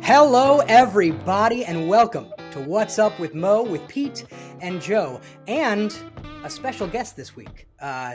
Hello, everybody, and welcome to What's Up with Mo with Pete and Joe, and a special guest this week.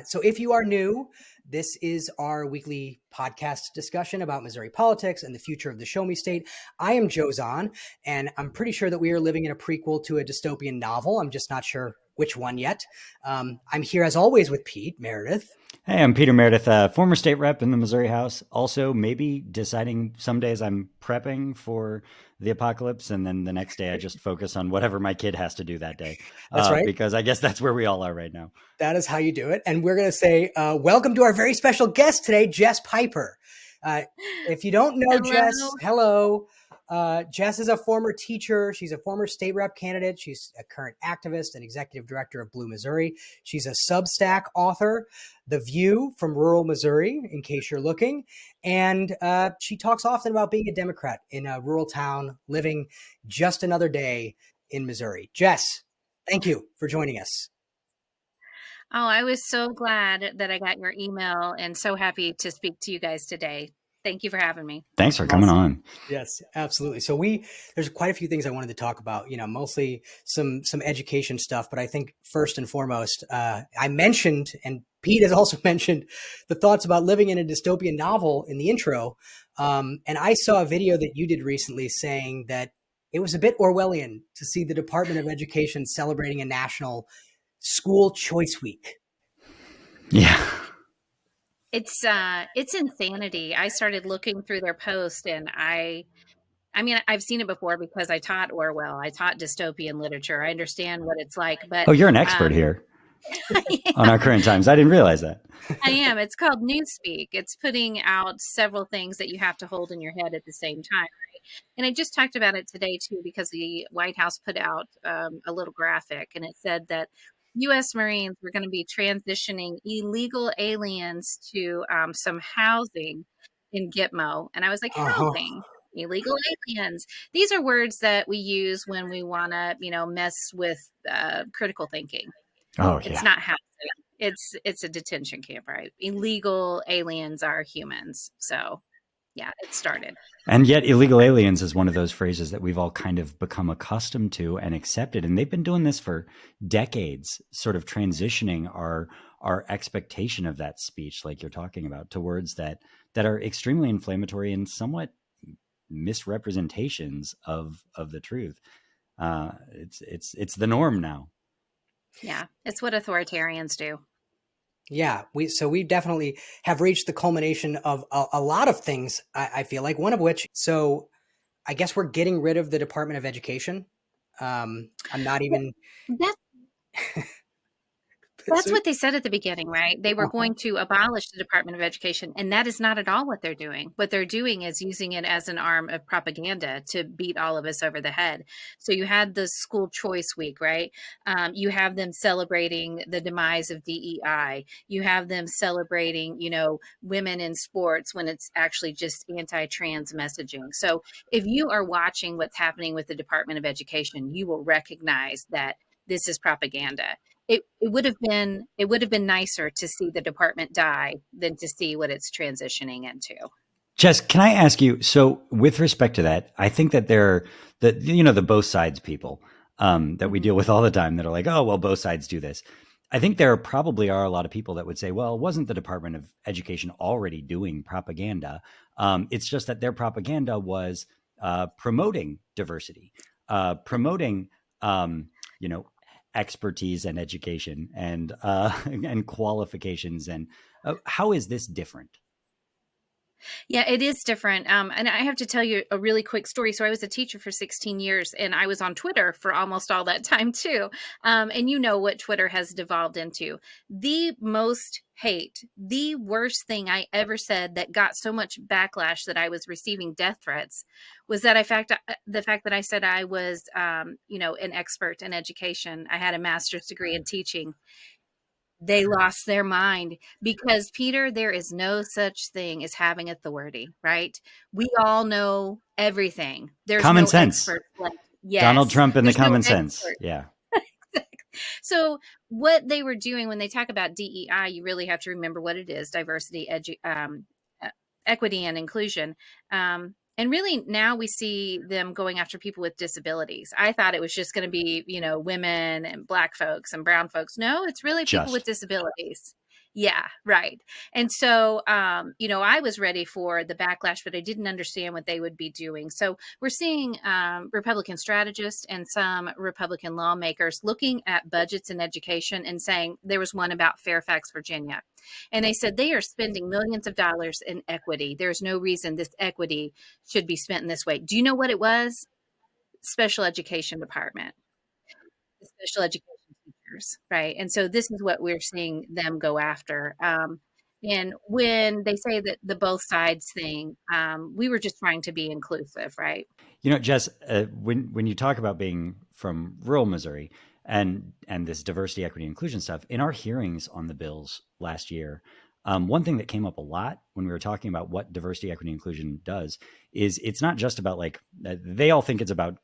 So if you are new, this is our weekly podcast discussion about Missouri politics and the future of the Show Me State. I am Joe Zahn, and I'm pretty sure that we are living in a prequel to a dystopian novel. I'm just not sure which one yet. I'm here, as always, with Pete Meredith. Hey, I'm Peter Meredith, former state rep in the Missouri House. Also, maybe deciding some days I'm prepping for the apocalypse, and then the next day I just focus on whatever my kid has to do that day. That's right. Because I guess that's where we all are right now. That is how you do it. And we're going to say welcome to our very special guest today, Jess Piper. If you don't know Jess, hello. Jess is a former teacher. She's a former state rep candidate. She's a current activist and executive director of Blue Missouri. She's a Substack author, The View from Rural Missouri, in case you're looking. And she talks often about being a Democrat in a rural town, living just another day in Missouri. Jess, thank you for joining us. Oh, I was so glad that I got your email and so happy to speak to you guys today. Thank you for having me. Thanks for coming on. Yes, absolutely. So there's quite a few things I wanted to talk about, mostly some education stuff. But I think first and foremost, I mentioned, and Pete has also mentioned, the thoughts about living in a dystopian novel in the intro. And I saw a video that you did recently saying that it was a bit Orwellian to see the Department of Education celebrating a national School Choice Week. Yeah. It's insanity. I started looking through their post, and I mean, I've seen it before because I taught Orwell. I taught dystopian literature. I understand what it's like. But you're an expert here on our current times. I didn't realize that. I am. It's called Newspeak. It's putting out several things that you have to hold in your head at the same time. Right? And I just talked about it today too, because the White House put out a little graphic, and it said that U.S. Marines were going to be transitioning illegal aliens to some housing in Gitmo. And I was like, housing, illegal aliens. These are words that we use when we want to, mess with critical thinking. Oh, yeah. It's not housing. It's a detention camp, right? Illegal aliens are humans. So yeah, it started. And yet illegal aliens is one of those phrases that we've all kind of become accustomed to and accepted. And they've been doing this for decades, sort of transitioning our expectation of that speech, like you're talking about, to words that are extremely inflammatory and somewhat misrepresentations of the truth. It's the norm now. Yeah, it's what authoritarians do. Yeah, we definitely have reached the culmination of a lot of things, I feel like, one of which, so I guess we're getting rid of the Department of Education. I'm not even... That's what they said at the beginning, right? They were going to abolish the Department of Education, and that is not at all what they're doing. What they're doing is using it as an arm of propaganda to beat all of us over the head. So you had the School Choice Week, right? You have them celebrating the demise of DEI. You have them celebrating, women in sports when it's actually just anti-trans messaging. So if you are watching what's happening with the Department of Education, you will recognize that this is propaganda. It would have been nicer to see the department die than to see what it's transitioning into. Jess, can I ask you, so with respect to that, I think that there are the both sides people that we deal with all the time that are like, oh, well, both sides do this. I think there probably are a lot of people that would say, well, wasn't the Department of Education already doing propaganda? It's just that their propaganda was promoting diversity, promoting, expertise and education and qualifications. And how is this different? Yeah, it is different. And I have to tell you a really quick story. So I was a teacher for 16 years and I was on Twitter for almost all that time too. And you know what Twitter has devolved into. The most hate, the worst thing I ever said that got so much backlash that I was receiving death threats was that the fact that I said I was, an expert in education. I had a master's degree in teaching. They lost their mind because, Peter, there is no such thing as having authority, right? We all know everything. There's common no sense. Yes. Donald Trump and There's the common no sense. Yeah. So what they were doing when they talk about DEI, you really have to remember what it is: diversity, equity, and inclusion. And really now we see them going after people with disabilities. I thought it was just going to be, women and Black folks and brown folks. No, it's really people with Just. disabilities. Yeah, right. And so, I was ready for the backlash, but I didn't understand what they would be doing. So we're seeing Republican strategists and some Republican lawmakers looking at budgets in education and saying there was one about Fairfax, Virginia. And they said they are spending millions of dollars in equity. There's no reason this equity should be spent in this way. Do you know what it was? Special education department, the special education teachers, right? And so this is what we're seeing them go after. And when they say that the both sides thing, we were just trying to be inclusive, right? Jess, when you talk about being from rural Missouri and this diversity, equity, inclusion stuff, in our hearings on the bills last year, one thing that came up a lot when we were talking about what diversity, equity, inclusion does is it's not just about they all think it's about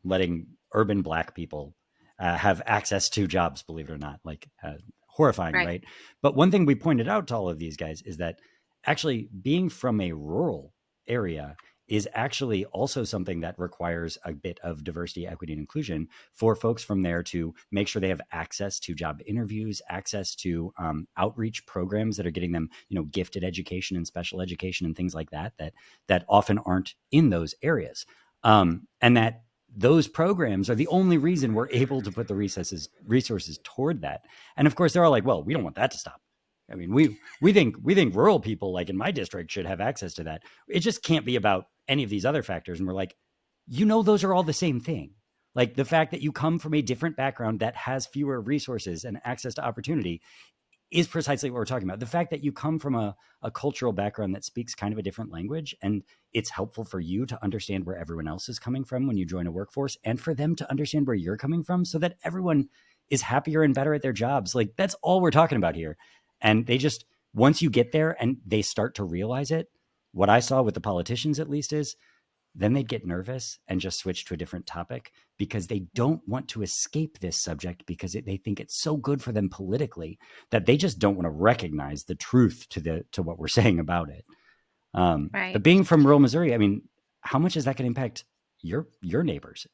letting urban Black people have access to jobs, believe it or not, horrifying, right? But one thing we pointed out to all of these guys is that actually being from a rural area is actually also something that requires a bit of diversity, equity, and inclusion for folks from there to make sure they have access to job interviews, access to outreach programs that are getting them, gifted education and special education and things like that often aren't in those areas. And that those programs are the only reason we're able to put the resources toward that. And of course, they're all like, well, we don't want that to stop. I mean, we think rural people, like in my district, should have access to that. It just can't be about any of these other factors. And we're like, those are all the same thing. Like the fact that you come from a different background that has fewer resources and access to opportunity is precisely what we're talking about. The fact that you come from a cultural background that speaks kind of a different language, and it's helpful for you to understand where everyone else is coming from when you join a workforce, and for them to understand where you're coming from so that everyone is happier and better at their jobs. Like that's all we're talking about here. And they just, once you get there and they start to realize it, what I saw with the politicians at least is then they'd get nervous and just switch to a different topic because they don't want to escape this subject because they think it's so good for them politically that they just don't want to recognize the truth to what we're saying about it. Right. But being from rural Missouri, I mean, how much is that going to impact your neighbors?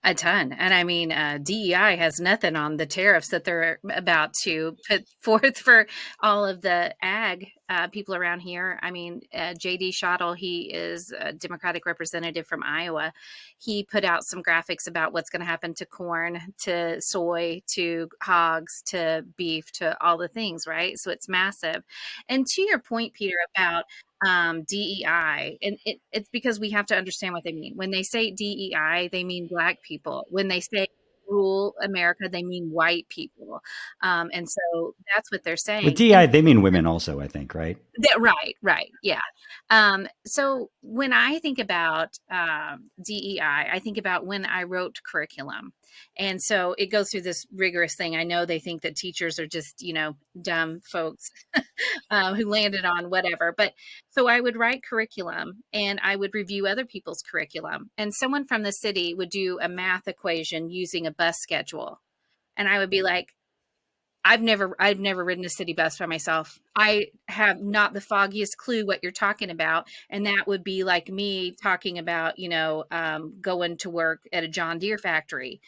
A ton. And I mean, DEI has nothing on the tariffs that they're about to put forth for all of the ag people around here. I mean, JD Schottel, he is a Democratic representative from Iowa. He put out some graphics about what's going to happen to corn, to soy, to hogs, to beef, to all the things, right? So it's massive. And to your point, Peter, about DEI, and it's because we have to understand what they mean. When they say DEI, they mean Black people. When they say rural America, they mean white people. And so that's what they're saying. With DEI, they mean women also, I think, right? Right. Yeah. So when I think about DEI, I think about when I wrote curriculum. And so it goes through this rigorous thing. I know they think that teachers are just, dumb folks who landed on whatever. But so I would write curriculum and I would review other people's curriculum. And someone from the city would do a math equation using a bus schedule. And I would be like, I've never ridden a city bus by myself. I have not the foggiest clue what you're talking about. And that would be like me talking about, going to work at a John Deere factory.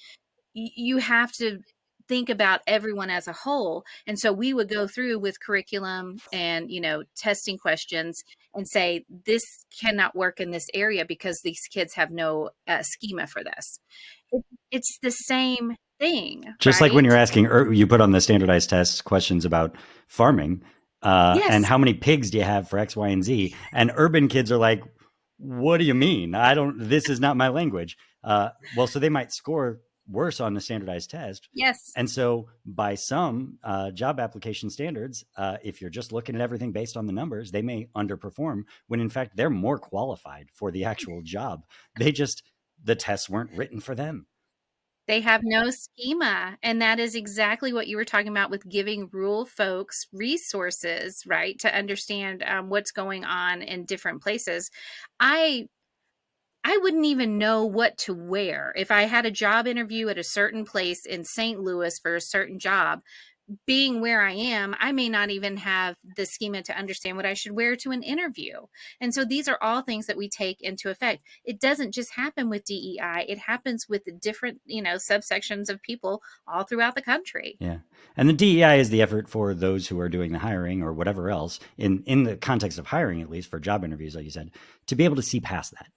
You have to think about everyone as a whole. And so we would go through with curriculum and, testing questions and say, this cannot work in this area because these kids have no schema for this. It's the same thing. Just right? Like when you're asking, you put on the standardized tests questions about farming Yes. and how many pigs do you have for X, Y, and Z? And urban kids are like, what do you mean? This is not my language. Well, so they might score worse on the standardized test. Yes. And so by some job application standards, if you're just looking at everything based on the numbers, they may underperform when in fact they're more qualified for the actual job. The tests weren't written for them. They have no schema. And that is exactly what you were talking about with giving rural folks resources, right? To understand what's going on in different places. I wouldn't even know what to wear. If I had a job interview at a certain place in St. Louis for a certain job, being where I am, I may not even have the schema to understand what I should wear to an interview. And so these are all things that we take into effect. It doesn't just happen with DEI. It happens with different, subsections of people all throughout the country. Yeah. And the DEI is the effort for those who are doing the hiring or whatever else in the context of hiring, at least for job interviews, like you said, to be able to see past that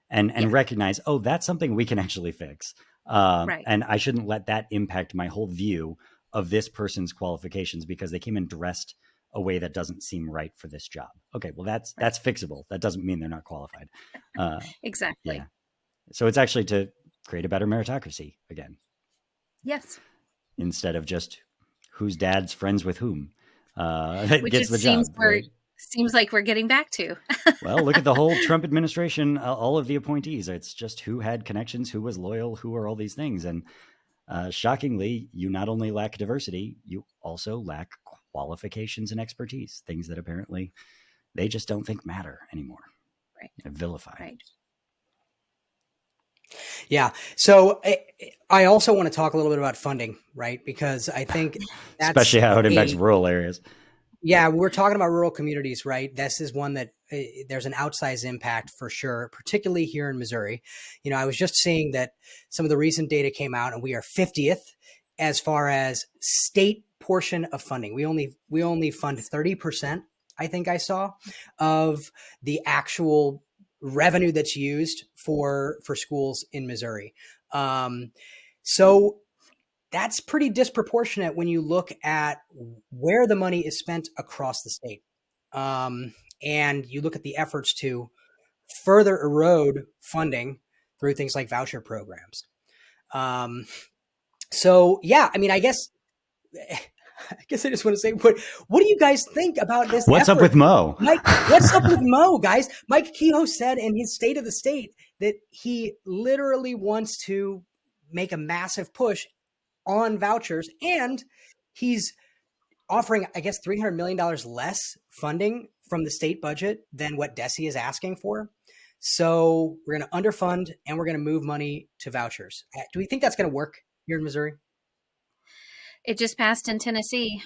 and recognize, oh, that's something we can actually fix. Right. And I shouldn't let that impact my whole view of this person's qualifications because they came in dressed a way that doesn't seem right for this job. Okay, well, that's fixable. That doesn't mean they're not qualified. Exactly. Yeah. So it's actually to create a better meritocracy again. Yes. Instead of just whose dad's friends with whom that Which gets it the job. Right? Seems like we're getting back to. Well, look at the whole Trump administration, all of the appointees. It's just who had connections, who was loyal, who are all these things. And shockingly, you not only lack diversity, you also lack qualifications and expertise, things that apparently they just don't think matter anymore. Right. They're vilified. Right. Yeah. So I also want to talk a little bit about funding, right? Because I think that's especially how it impacts rural areas. Yeah, we're talking about rural communities, right? This is one that there's an outsized impact for sure, particularly here in Missouri. I was just seeing that some of the recent data came out, and we are 50th as far as state portion of funding. We only fund 30%, I think I saw, of the actual revenue that's used for schools in Missouri. So that's pretty disproportionate when you look at where the money is spent across the state. And you look at the efforts to further erode funding through things like voucher programs. So yeah, I mean, I guess I just want to say, what do you guys think about this? What's effort? Up with Mo? Mike, what's up with Mo, guys? Mike Kehoe said in his State of the State that he literally wants to make a massive push on vouchers, and he's offering, I guess, $300 million less funding from the state budget than what DESE is asking for. So we're going to underfund and we're going to move money to vouchers. Do we think that's going to work here in Missouri? It just passed in Tennessee.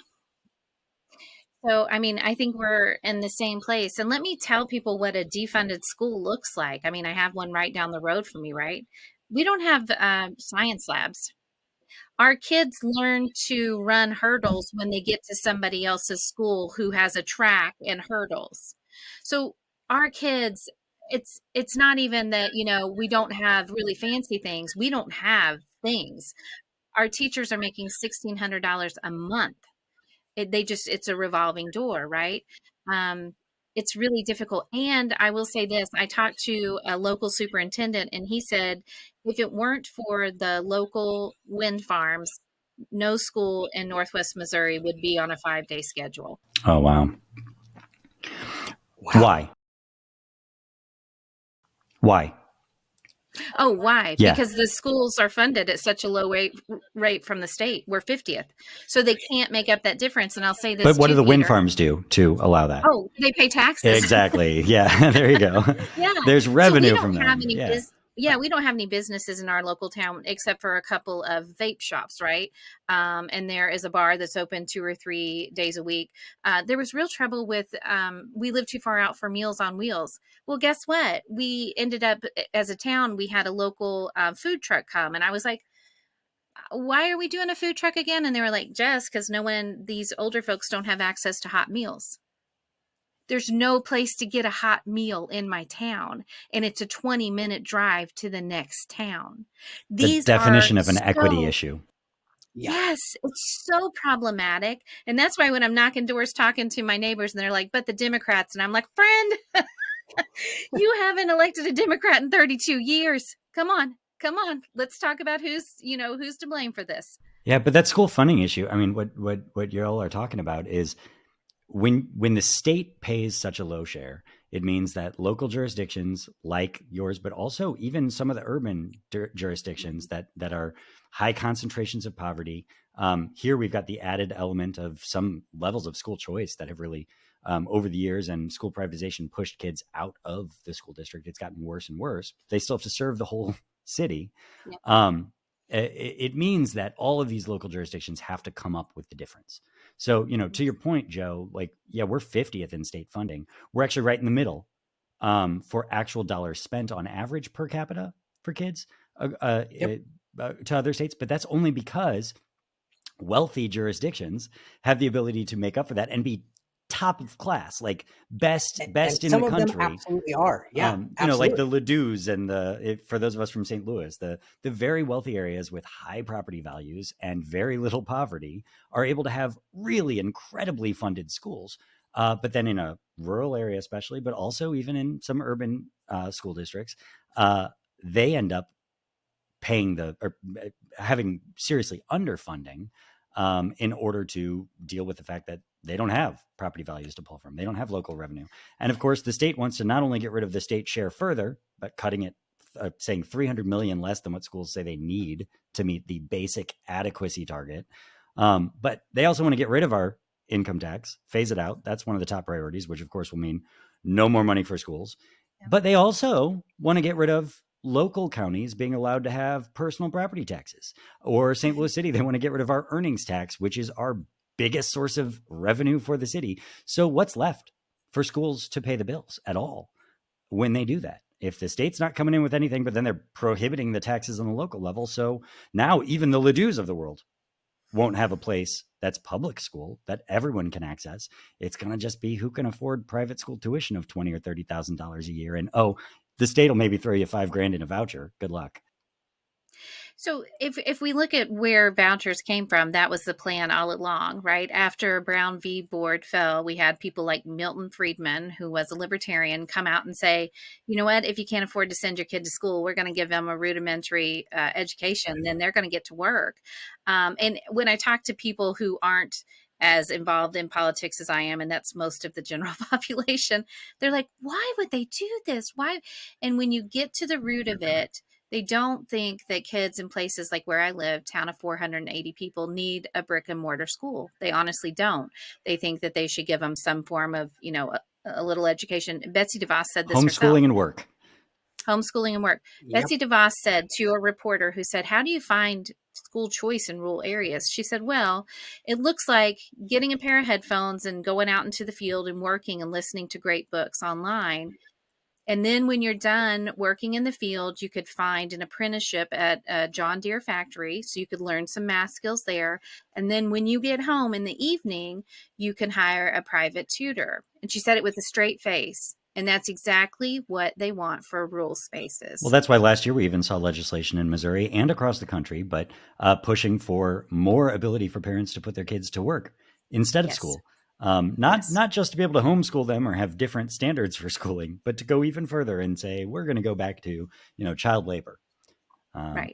So, I mean, I think we're in the same place. And let me tell people what a defunded school looks like. I mean, I have one right down the road from me, right? We don't have science labs. Our kids learn to run hurdles when they get to somebody else's school who has a track and hurdles. So our kids, it's not even that, we don't have really fancy things. We don't have things. Our teachers are making $1,600 a month. It's a revolving door, right? It's really difficult. And I will say this, I talked to a local superintendent and he said, if it weren't for the local wind farms, no school in Northwest Missouri would be on a 5-day schedule. Oh, wow. Why? Oh, why? Yeah. Because the schools are funded at such a low rate from the state. We're 50th. So they can't make up that difference. And I'll say this. But what do the wind Peter, farms do to allow that? Oh, they pay taxes. Exactly. Yeah. There you go. Yeah. There's revenue from them. We don't have any businesses in our local town except for a couple of vape shops, right? And there is a bar that's open 2 or 3 days a week. There was real trouble with, we lived too far out for Meals on Wheels. Well, guess what? We ended up, as a town, we had a local food truck come. And I was like, why are we doing a food truck again? And they were like, Jess, because these older folks don't have access to hot meals. There's no place to get a hot meal in my town, and it's a 20-minute drive to the next town. The definition of an equity issue. Yes, it's so problematic. And that's why when I'm knocking doors talking to my neighbors and they're like, but the Democrats, and I'm like, friend, you haven't elected a Democrat in 32 years. Come on. Let's talk about who's to blame for this. Yeah, but that school funding issue, I mean, what you all are talking about is when the state pays such a low share, it means that local jurisdictions like yours, but also even some of the urban jurisdictions that are high concentrations of poverty. Here we've got the added element of some levels of school choice that have really, over the years, and school privatization pushed kids out of the school district. It's gotten worse and worse. They still have to serve the whole city. Yeah. it means that all of these local jurisdictions have to come up with the difference. So, to your point, Joe, like, yeah, we're 50th in state funding. We're actually right in the middle for actual dollars spent on average per capita for kids Yep. to other states. But that's only because wealthy jurisdictions have the ability to make up for that and be top of class, like best And in the some of them country. absolutely are. Yeah, Like the absolutely. Ladou's and for those of us from St. Louis, the very wealthy areas with high property values and very little poverty are able to have really incredibly funded schools. But then in a rural area, especially, but also even in some urban school districts, they end up paying or having seriously underfunding in order to deal with the fact that they don't have property values to pull from. They don't have local revenue. And of course, the state wants to not only get rid of the state share further, but cutting it, saying 300 million less than what schools say they need to meet the basic adequacy target. But they also want to get rid of our income tax, phase it out. That's one of the top priorities, which of course will mean no more money for schools. Yeah. But they also want to get rid of local counties being allowed to have personal property taxes. Or St. Louis City, they want to get rid of our earnings tax, which is our biggest source of revenue for the city. So what's left for schools to pay the bills at all when they do that? If the state's not coming in with anything, but then they're prohibiting the taxes on the local level. So now even the Ladou's of the world won't have a place that's public school that everyone can access. It's going to just be who can afford private school tuition of $20,000 or $30,000 a year. And the state will maybe throw you $5,000 in a voucher. Good luck. So if we look at where vouchers came from, that was the plan all along, right? After Brown v. Board fell, we had people like Milton Friedman, who was a libertarian, come out and say, you know what, if you can't afford to send your kid to school, we're going to give them a rudimentary education, then they're going to get to work. And when I talk to people who aren't as involved in politics as I am, and that's most of the general population, they're like, why would they do this? Why? And when you get to the root of it, they don't think that kids in places like where I live, town of 480 people, need a brick and mortar school. They honestly don't. They think that they should give them some form of, a little education. Betsy DeVos said this herself. Homeschooling and work. Homeschooling and work. Yep. Betsy DeVos said to a reporter who said, how do you find school choice in rural areas? She said, well, it looks like getting a pair of headphones and going out into the field and working and listening to great books online. And then when you're done working in the field, you could find an apprenticeship at a John Deere factory. So you could learn some math skills there. And then when you get home in the evening, you can hire a private tutor. And she said it with a straight face. And that's exactly what they want for rural spaces. Well, that's why last year we even saw legislation in Missouri and across the country, but pushing for more ability for parents to put their kids to work instead of school. Not just to be able to homeschool them or have different standards for schooling, but to go even further and say, we're going to go back to, child labor,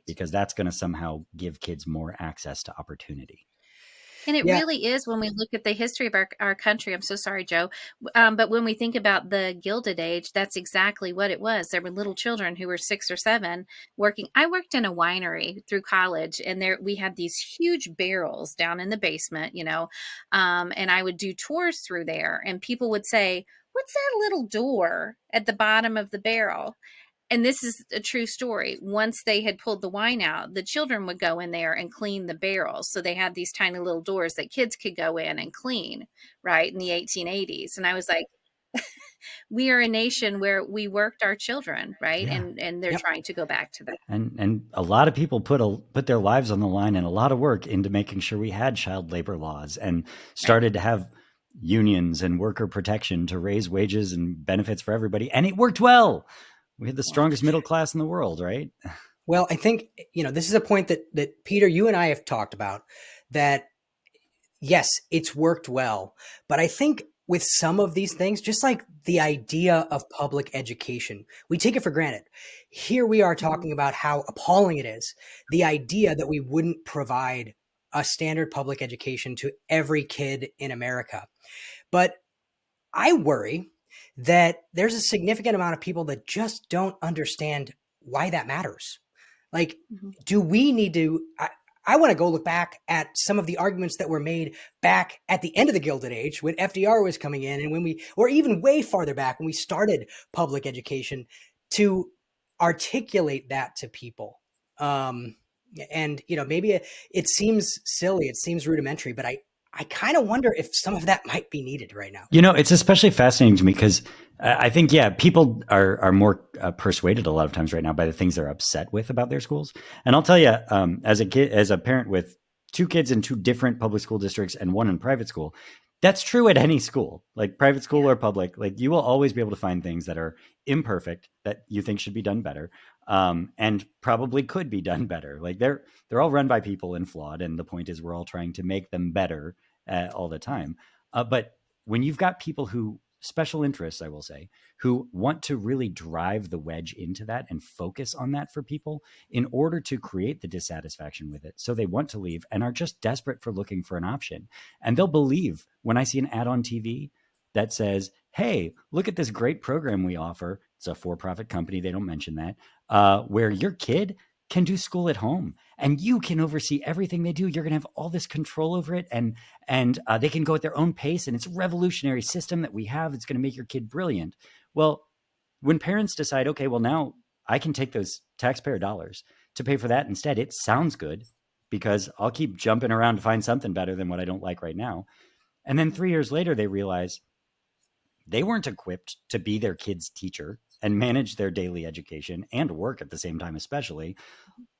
because that's going to somehow give kids more access to opportunity. And it really is, when we look at the history of our country. I'm so sorry, Joe. But when we think about the Gilded Age, that's exactly what it was. There were little children who were 6 or 7 working. I worked in a winery through college, and we had these huge barrels down in the basement, and I would do tours through there, and people would say, what's that little door at the bottom of the barrel? And this is a true story. Once they had pulled the wine out, the children would go in there and clean the barrels. So they had these tiny little doors that kids could go in and clean, right, in the 1880s. And I was like, we are a nation where we worked our children, right? Yeah. And they're trying to go back to that. And a lot of people put their lives on the line and a lot of work into making sure we had child labor laws and started to have unions and worker protection to raise wages and benefits for everybody. And it worked well. We had the strongest middle class in the world, right? Well, I think, this is a point that Peter, you and I have talked about, that yes, it's worked well. But I think with some of these things, just like the idea of public education, we take it for granted. Here we are talking about how appalling it is. The idea that we wouldn't provide a standard public education to every kid in America. But I worry that there's a significant amount of people that just don't understand why that matters. Like, do we need to, I want to go look back at some of the arguments that were made back at the end of the Gilded Age when FDR was coming in, and or even way farther back when we started public education, to articulate that to people And, maybe it seems silly, it seems rudimentary, but I kind of wonder if some of that might be needed right now. It's especially fascinating to me because I think, people are more persuaded a lot of times right now by the things they're upset with about their schools. And I'll tell you, as a parent with 2 kids in 2 different public school districts and 1 in private school, that's true at any school, like private school or public. Like, you will always be able to find things that are imperfect that you think should be done better, and probably could be done better. Like, they're all run by people and flawed, and the point is we're all trying to make them better all the time. But when you've got people who special interests, I will say, who want to really drive the wedge into that and focus on that for people in order to create the dissatisfaction with it. So they want to leave and are just desperate for looking for an option. And they'll believe when I see an ad on TV that says, hey, look at this great program we offer. It's a for-profit company. They don't mention that, where your kid can do school at home and you can oversee everything they do. You're going to have all this control over it, and they can go at their own pace. And it's a revolutionary system that we have. It's going to make your kid brilliant. Well, when parents decide, okay, well, now I can take those taxpayer dollars to pay for that instead, it sounds good because I'll keep jumping around to find something better than what I don't like right now. And then 3 years later, they realize they weren't equipped to be their kid's teacher and manage their daily education and work at the same time, especially.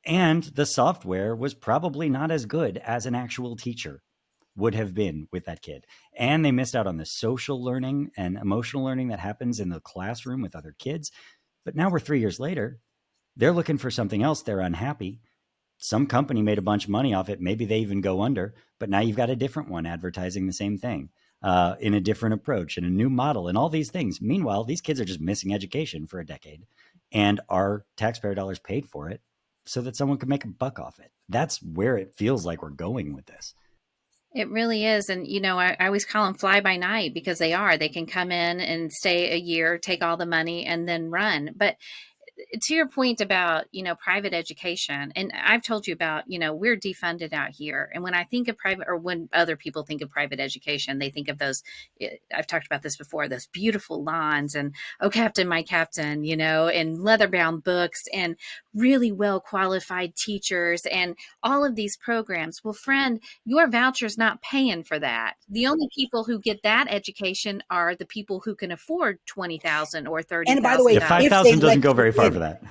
And the software was probably not as good as an actual teacher would have been with that kid. And they missed out on the social learning and emotional learning that happens in the classroom with other kids. But now we're 3 years later, they're looking for something else. They're unhappy. Some company made a bunch of money off it. Maybe they even go under, but now you've got a different one advertising the same thing. In a different approach and a new model and all these things. Meanwhile, these kids are just missing education for a decade, and our taxpayer dollars paid for it so that someone could make a buck off it. That's where it feels like we're going with this. It really is. And, I always call them fly by night because they can come in and stay a year, take all the money and then run. But to your point about, private education, and I've told you about, we're defunded out here. And when I think of private, or when other people think of private education, they think of those, I've talked about this before, those beautiful lawns and, oh, Captain, my Captain, and leather bound books and really well qualified teachers and all of these programs. Well, friend, your voucher's not paying for that. The only people who get that education are the people who can afford $20,000 or $30,000. And by the way, 5,000 doesn't go very far for that.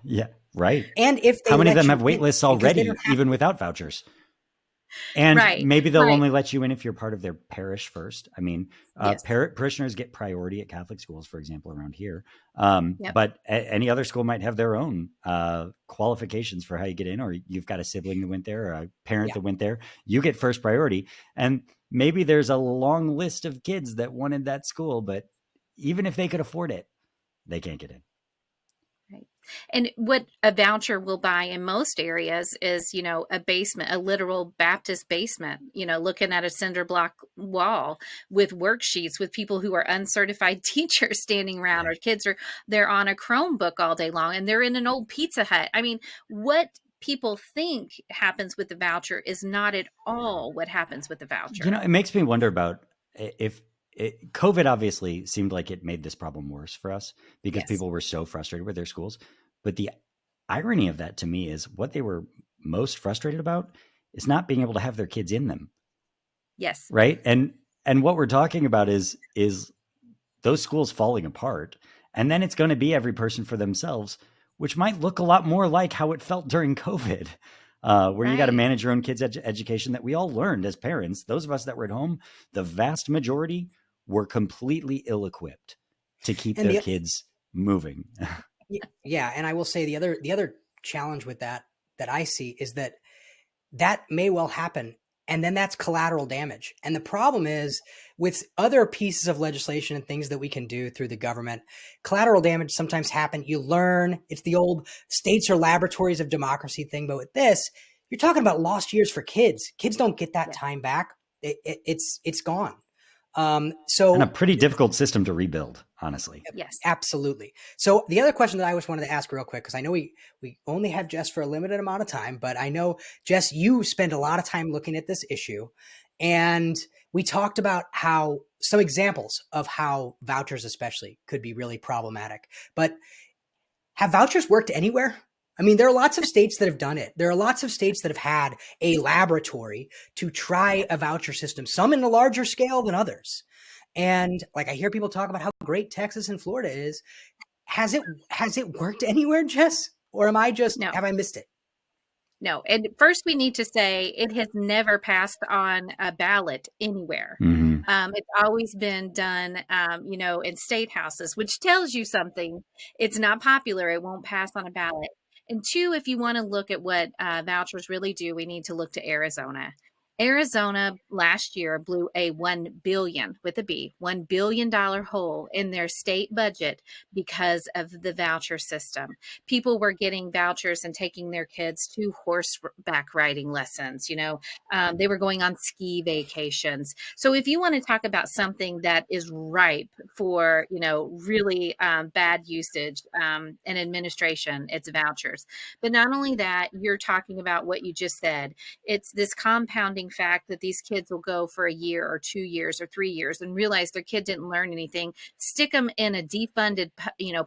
Yeah, right. And if how many of them have wait lists already, even without vouchers? And maybe they'll only let you in if you're part of their parish first. I mean, yes. Parishioners get priority at Catholic schools, for example, around here. But any other school might have their own qualifications for how you get in, or you've got a sibling that went there or a parent that went there. You get first priority. And maybe there's a long list of kids that wanted that school, but even if they could afford it, they can't get in. Right. And what a voucher will buy in most areas is, a basement, a literal Baptist basement, looking at a cinder block wall with worksheets with people who are uncertified teachers standing around, or kids they're on a Chromebook all day long and they're in an old Pizza Hut. I mean, what people think happens with the voucher is not at all what happens with the voucher. It makes me wonder about if COVID obviously seemed like it made this problem worse for us because people were so frustrated with their schools. But the irony of that to me is what they were most frustrated about is not being able to have their kids in them. Yes. Right. And what we're talking about is those schools falling apart. And then it's going to be every person for themselves, which might look a lot more like how it felt during COVID. Where you got to manage your own kids' education that we all learned as parents. Those of us that were at home, the vast majority were completely ill-equipped to keep their kids moving. Yeah. And I will say the other challenge with that I see is that may well happen. And then that's collateral damage. And the problem is with other pieces of legislation and things that we can do through the government, collateral damage sometimes happen. You learn, it's the old states are laboratories of democracy thing. But with this, you're talking about lost years for kids. Kids don't get that time back. It's gone. And a pretty difficult system to rebuild, honestly. Yes, absolutely. So the other question that I just wanted to ask real quick, because I know we only have Jess for a limited amount of time, but I know, Jess, you spend a lot of time looking at this issue, and we talked about how some examples of how vouchers especially could be really problematic. But have vouchers worked anywhere? I mean, there are lots of states that have done it. There are lots of states that have had a laboratory to try a voucher system, some in a larger scale than others. And like I hear people talk about how great Texas and Florida is. Has it worked anywhere, Jess? Or have I missed it? No. And first, we need to say it has never passed on a ballot anywhere. Mm-hmm. It's always been done, in state houses, which tells you something. It's not popular. It won't pass on a ballot. And two, if you want to look at what vouchers really do, we need to look to Arizona. Arizona last year blew a $1 billion with a B, $1 billion hole in their state budget because of the voucher system. People were getting vouchers and taking their kids to horseback riding lessons. They were going on ski vacations. So if you want to talk about something that is ripe for, really bad usage and administration, it's vouchers. But not only that, you're talking about what you just said. It's this compounding fact that these kids will go for a year or 2 years or 3 years and realize their kid didn't learn anything, stick them in a defunded,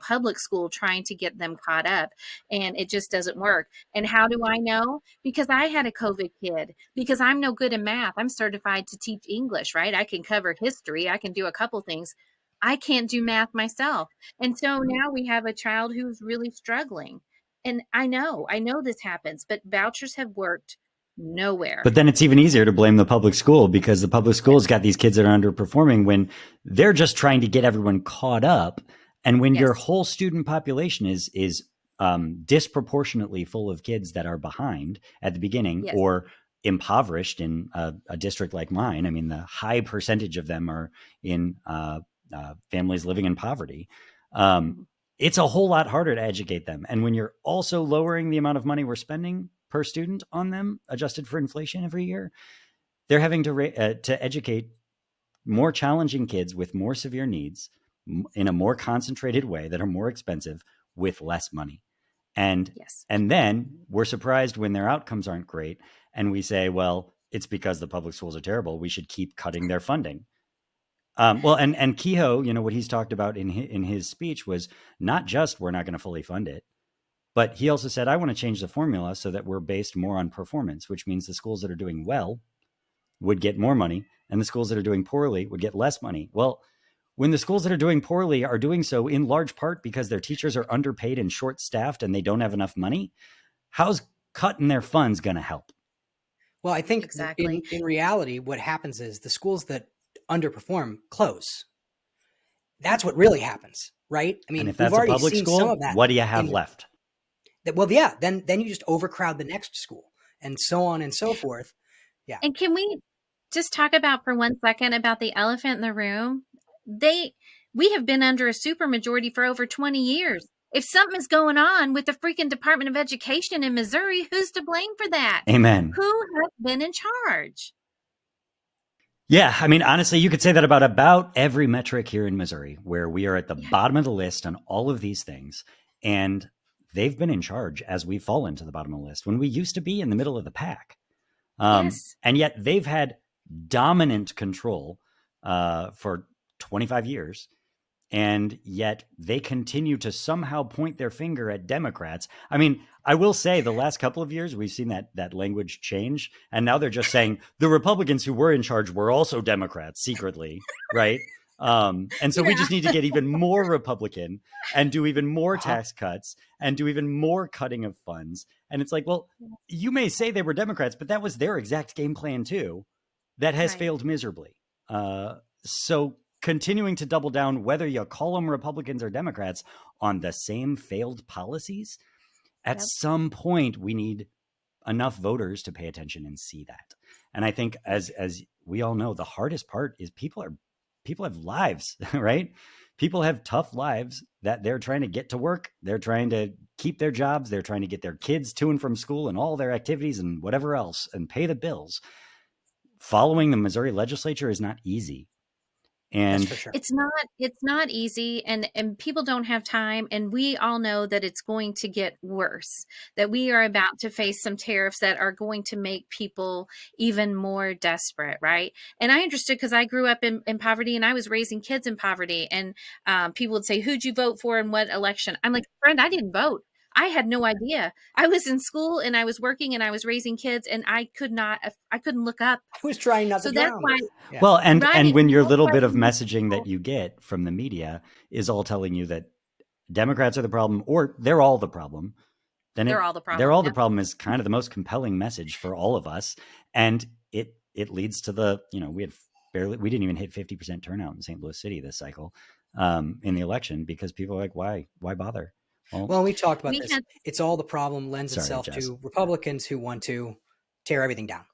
public school trying to get them caught up. And it just doesn't work. And how do I know? Because I had a COVID kid, because I'm no good at math. I'm certified to teach English, right? I can cover history. I can do a couple things. I can't do math myself. And so now we have a child who's really struggling. And I know this happens, but vouchers have worked nowhere. But then it's even easier to blame the public school, because the public school's got these kids that are underperforming when they're just trying to get everyone caught up. And when your whole student population is disproportionately full of kids that are behind at the beginning or impoverished in a district like mine. I mean, the high percentage of them are in families living in poverty. It's a whole lot harder to educate them. And when you're also lowering the amount of money we're spending per student on them, adjusted for inflation every year, they're having to educate more challenging kids with more severe needs in a more concentrated way that are more expensive with less money. And then we're surprised when their outcomes aren't great. And we say, well, it's because the public schools are terrible. We should keep cutting their funding. And Kehoe, what he's talked about in his speech was not just we're not going to fully fund it, but he also said, I want to change the formula so that we're based more on performance, which means the schools that are doing well would get more money and the schools that are doing poorly would get less money. Well, when the schools that are doing poorly are doing so in large part because their teachers are underpaid and short-staffed and they don't have enough money, how's cutting their funds going to help? Well, I think in reality, what happens is the schools that underperform close. That's what really happens, right? I mean, and if that's a public school, what do you have left? Then you just overcrowd the next school and so on and so forth. Yeah. And can we just talk about for 1 second about the elephant in the room? We have been under a supermajority for over 20 years. If something is going on with the freaking Department of Education in Missouri, who's to blame for that? Amen. Who has been in charge? Yeah, I mean, honestly, you could say that about every metric here in Missouri, where we are at the bottom of the list on all of these things. And they've been in charge as we've fallen to the bottom of the list when we used to be in the middle of the pack. And yet they've had dominant control for 25 years. And yet they continue to somehow point their finger at Democrats. I mean, I will say the last couple of years, we've seen that language change. And now they're just saying the Republicans who were in charge were also Democrats secretly, right? And so we just need to get even more Republican and do even more tax cuts and do even more cutting of funds. And it's like, well, you may say they were Democrats, but that was their exact game plan too. That has failed miserably. So continuing to double down, whether you call them Republicans or Democrats, on the same failed policies, at some point we need enough voters to pay attention and see that. And I think as we all know, the hardest part is people have lives, right? People have tough lives that they're trying to get to work. They're trying to keep their jobs. They're trying to get their kids to and from school and all their activities and whatever else and pay the bills. Following the Missouri legislature is not easy. And that's for sure. It's not easy, and people don't have time. And we all know that it's going to get worse, that we are about to face some tariffs that are going to make people even more desperate. Right. And I understood, because I grew up in poverty and I was raising kids in poverty, and people would say, who'd you vote for in what election? I'm like, friend, I didn't vote. I had no idea. I was in school and I was working and I was raising kids, and I couldn't look up. I was trying not to So that's drown. why, Yeah. Well, and right. when your That's little why bit of we need messaging people. that you get from the media is all telling you that Democrats are the problem, or they're all the problem, then They're all the they're problem. all the Yep. problem is kind of the most compelling message for all of us. And it leads to the, we didn't even hit 50% turnout in St. Louis City this cycle in the election, because people are like, why bother? Well, we talked about We this. had It's all the problem lends Sorry, itself Jess. to Republicans who want to tear everything down.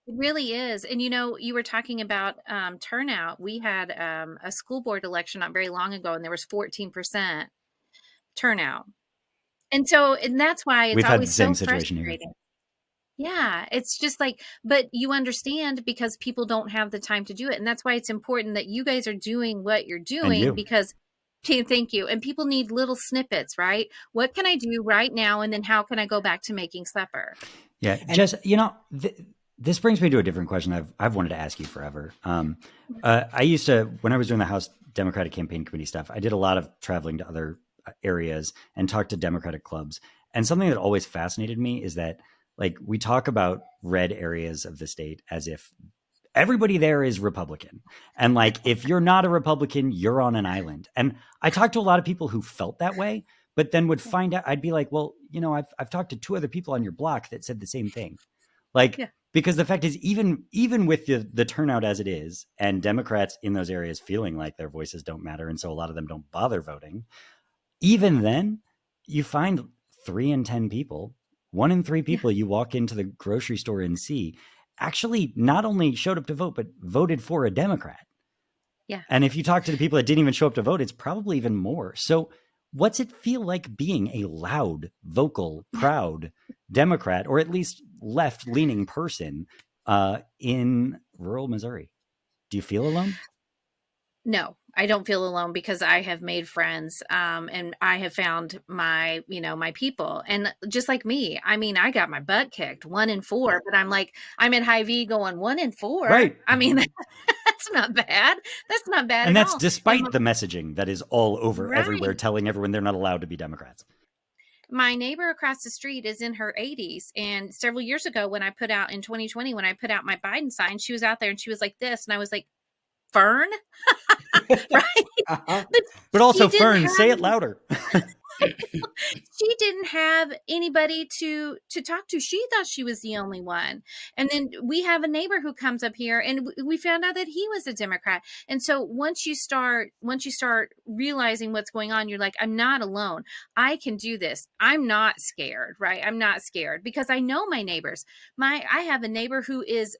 It really is. And you were talking about turnout. We had a school board election not very long ago, and there was 14% turnout. And that's why it's We've had the always so same situation here. frustrating. Yeah, it's just like, but you understand, because people don't have the time to do it. And that's why it's important that you guys are doing what you're And doing, you. because thank you. And people need little snippets, right? What can I do right now? And then how can I go back to making supper? Yeah, And Jess, this brings me to a different question I've wanted to ask you forever. I used to, when I was doing the House Democratic Campaign Committee stuff, I did a lot of traveling to other areas and talked to Democratic clubs. And something that always fascinated me is that, like, we talk about red areas of the state as if everybody there is Republican. And like, if you're not a Republican, you're on an island. And I talked to a lot of people who felt that way, but then would find out, I'd be like, well, I've talked to 2 other people on your block that said the same thing. Like, Yeah. because the fact is, even with the turnout as it is, and Democrats in those areas feeling like their voices don't matter, and so a lot of them don't bother voting, even then, you find 3 in 10 people, 1 in 3 people you walk into the grocery store and see actually not only showed up to vote, but voted for a Democrat. Yeah. And if you talk to the people that didn't even show up to vote, it's probably even more. So what's it feel like being a loud, vocal, proud Democrat, or at least left-leaning person in rural Missouri? Do you feel alone? No, I don't feel alone, because I have made friends, and I have found my people. And just like me, I mean, I got my butt kicked 1 in 4, but I'm like, I'm in Hy-Vee going 1 in 4. Right. I mean, that's not bad. That's not bad And at that's all. despite the messaging that is all over everywhere, Right. telling everyone they're not allowed to be Democrats. My neighbor across the street is in her 80s. And several years ago, when I put out in 2020, when I put out my Biden sign, she was out there and she was like this. And I was like, Fern? Right? uh-huh. But also, Fern, say it louder. She didn't have anybody to talk to. She thought she was the only one. And then we have a neighbor who comes up here, and we found out that he was a Democrat. And so once you start realizing what's going on, you're like, I'm not alone. I can do this. I'm not scared, right? I'm not scared, because I know my neighbors. I have a neighbor who is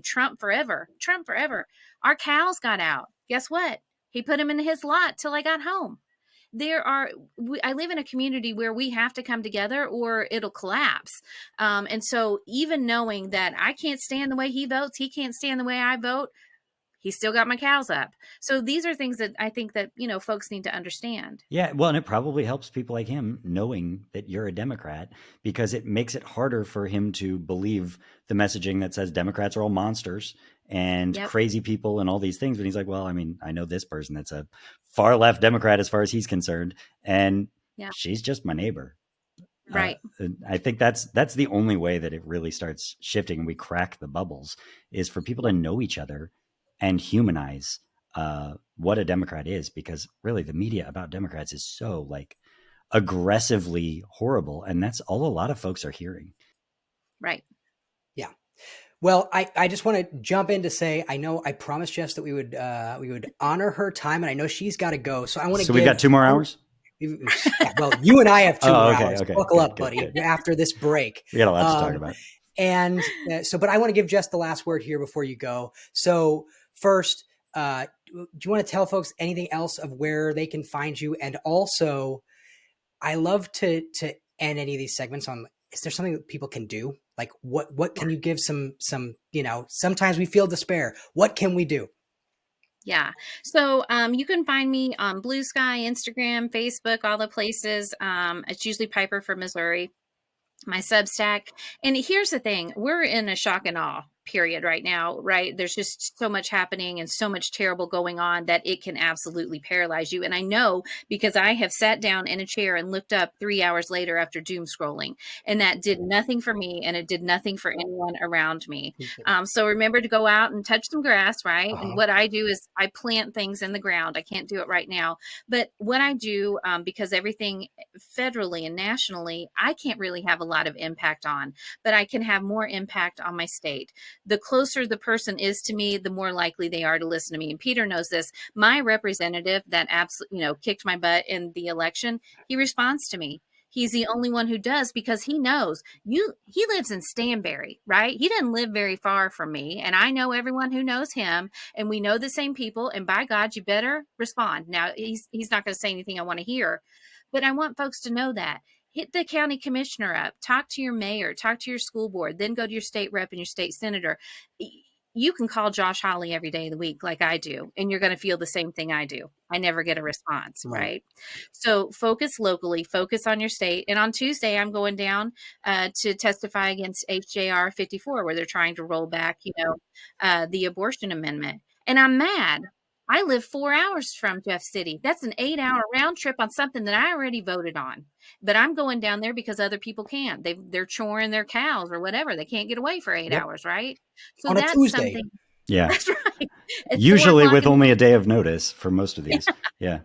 Trump forever. Trump forever. Our cows got out. Guess what? He put them in his lot till I got home. I live in a community where we have to come together or it'll collapse. And so even knowing that I can't stand the way he votes, he can't stand the way I vote, he still got my cows up. So these are things that I think that, folks need to understand. Yeah, well, and it probably helps people like him knowing that you're a Democrat, because it makes it harder for him to believe the messaging that says Democrats are all monsters and Yep. crazy people and all these things. But he's like, well, I mean, I know this person that's a far left Democrat as far as he's concerned, and Yeah. she's just my neighbor. Right. I think that's the only way that it really starts shifting and we crack the bubbles, is for people to know each other and humanize what a Democrat is, because really the media about Democrats is so like aggressively horrible, and that's all a lot of folks are hearing. Right. Yeah. Well, I just want to jump in to say, I know I promised Jess that we would honor her time, and I know she's got to go. So I want to. So we got 2 more hours. Yeah, well, you and I have 2 more hours. Okay. Buckle up, Good, buddy. good. After this break, We got a lot to talk about. And but I want to give Jess the last word here before you go. So first, do you want to tell folks anything else of where they can find you? And also, I love to end any of these segments on, is there something that people can do? Like what can you give some, sometimes we feel despair. What can we do? Yeah. So you can find me on Blue Sky, Instagram, Facebook, all the places. It's usually Piper for Missouri, my Substack. And here's the thing, we're in a shock and awe period right now, right? There's just so much happening and so much terrible going on that it can absolutely paralyze you. And I know because I have sat down in a chair and looked up 3 hours later after doom scrolling, and that did nothing for me, and it did nothing for anyone around me. So remember to go out and touch some grass, right? And what I do is I plant things in the ground. I can't do it right now, but what I do, because everything federally and nationally, I can't really have a lot of impact on, but I can have more impact on my state. The closer the person is to me, the more likely they are to listen to me. And Peter knows this. My representative that absolutely, kicked my butt in the election, he responds to me. He's the only one who does, because he knows he lives in Stanberry, right? He doesn't live very far from me, and I know everyone who knows him, and we know the same people, and by God, you better respond. Now, he's not going to say anything I want to hear, but I want folks to know that. Hit the county commissioner up, talk to your mayor, talk to your school board, then go to your state rep and your state senator. You can call Josh Hawley every day of the week like I do, and you're going to feel the same thing I do. I never get a response, right? So focus locally, focus on your state. And on Tuesday, I'm going down to testify against HJR 54, where they're trying to roll back, the abortion amendment. And I'm mad. I live 4 hours from Jeff City. That's an 8-hour round trip on something that I already voted on. But I'm going down there because other people can't. They're choring their cows or whatever. They can't get away for 8 hours, right? So on that's a Tuesday. Something. Yeah. That's right. Usually with only a day of notice for most of these. Yeah.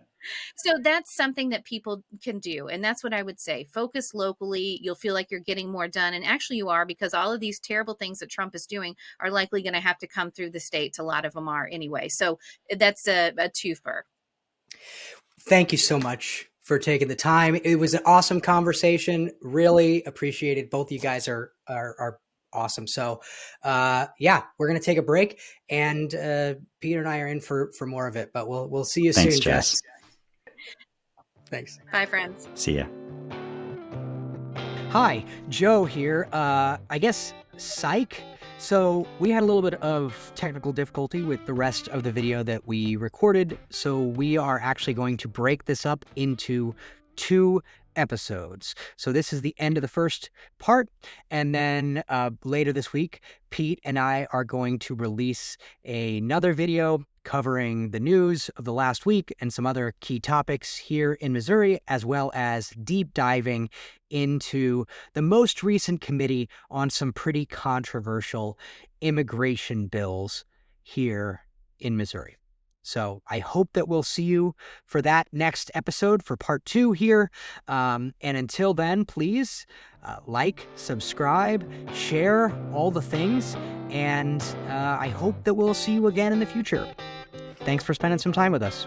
So that's something that people can do. And that's what I would say. Focus locally. You'll feel like you're getting more done. And actually you are, because all of these terrible things that Trump is doing are likely going to have to come through the states. A lot of them are anyway. So that's a twofer. Thank you so much for taking the time. It was an awesome conversation. Really appreciated. Both of you guys are awesome. So we're going to take a break, and Peter and I are in for more of it, but we'll see you soon, Jess. Thanks. Bye, friends. See ya. Hi, Joe here. I guess psych. So we had a little bit of technical difficulty with the rest of the video that we recorded. So we are actually going to break this up into 2 episodes. So this is the end of the first part, and then later this week, Pete and I are going to release another video covering the news of the last week and some other key topics here in Missouri, as well as deep diving into the most recent committee on some pretty controversial immigration bills here in Missouri. So I hope that we'll see you for that next episode for part 2 here. And until then, please like, subscribe, share, all the things. And I hope that we'll see you again in the future. Thanks for spending some time with us.